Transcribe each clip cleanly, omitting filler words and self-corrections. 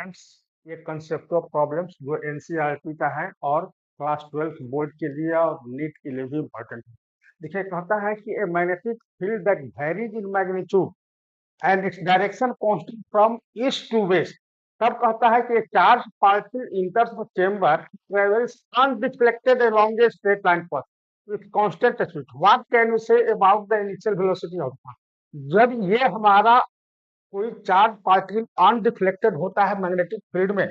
Friends, ये concept of problems जो NCERT का है और क्लास 12 बोर्ड के लिए और नीट के लिए भी इम्पोर्टेंट है। देखिए, कहता है कि a magnetic field that varies in magnitude and its direction constant from east to west. तब कहता है कि charge particle enters the chamber travels undeflected along a straight line path with constant speed. What can you say about the initial velocity of the particle? जब ये हमारा कोई charge particle undeflected होता है मैग्नेटिक फील्ड में,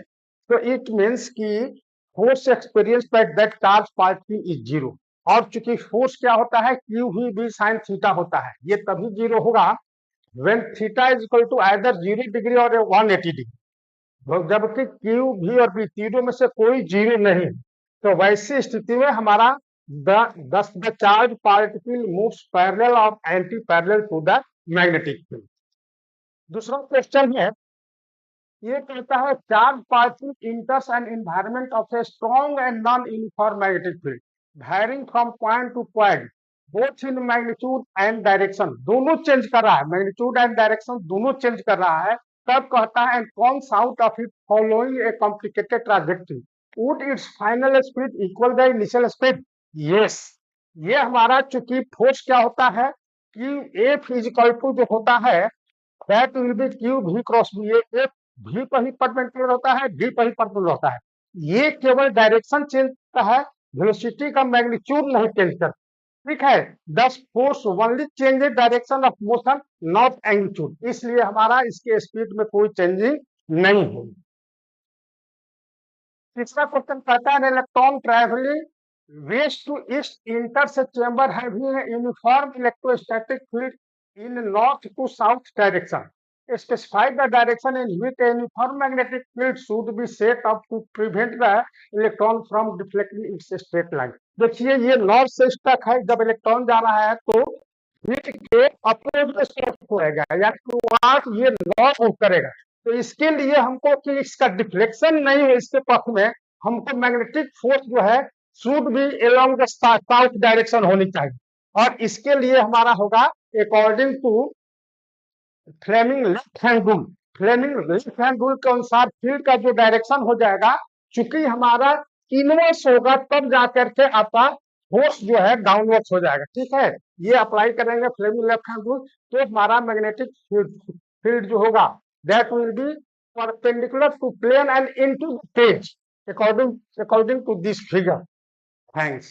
तो it means कि force experience by that charge particle is zero. और चूंकि फोर्स क्या होता है, Q V B sine theta होता है, ये तभी जीरो होगा when theta is equal to either 0 degree और 180 डिग्री। जबकि क्यू वी और बी तीनों में से कोई जीरो नहीं है, तो वैसी स्थिति में हमारा the charge particle moves parallel और anti parallel to the magnetic field. दूसरा क्वेश्चन है, ये कहता है charge particle enters an environment of a strong and non uniform magnetic field varying from point to point both in magnitude and direction. दोनों change कर रहा है, magnitude and direction दोनों चेंज कर रहा है। तब कहता है and comes out of it following a complicated trajectory would it's final speed equal the initial speed? Yes, ये हमारा चूंकि फोर्स क्या होता है कि एफ इज इक्वल टू जो होता है that will be Q V cross B. ये एफ भी पर ही परपेंडिकुलर होता है, भी पर ही परपेंडिकुलर होता है। ये केवल डायरेक्शन चेंज करता है, वेलोसिटी का मैग्नीट्यूड नहीं चेंज करता। ठीक है, thus force only change direction of motion not magnitude, इसलिए हमारा इसके स्पीड में कोई चेंजिंग नहीं होगी। तीसरा क्वेश्चन कहता है electron travelling west to east enters a chamber having a uniform electrostatic field in north to south direction. Specify the direction in which a uniform magnetic field should be set up to prevent the electron from deflecting its straight line। देखिए, ये north से east तक है, जब electron जा रहा है तो फील्ड के अपोजिट होएगा, या टुवर्ड ये नॉर्थ मूव करेगा। तो इसके लिए हमको कि इसका डिफ्लेक्शन नहीं हो इसके पथ में, हमको मैग्नेटिक फोर्स जो है should be along the south direction होनी चाहिए। और इसके लिए हमारा होगा according to Fleming left hand rule. Fleming left hand rule के अनुसार फील्ड का जो डायरेक्शन हो जाएगा, चूंकि हमारा इनवर्स होगा तब जाकर के आपका फोर्स जो है डाउनवर्स हो जाएगा। ठीक है, ये अप्लाई करेंगे फ्लेमिंग लेफ्ट हैंड रूल, तो हमारा मैग्नेटिक फील्ड जो होगा that will be perpendicular to plane and into the page according to this figure. Thanks.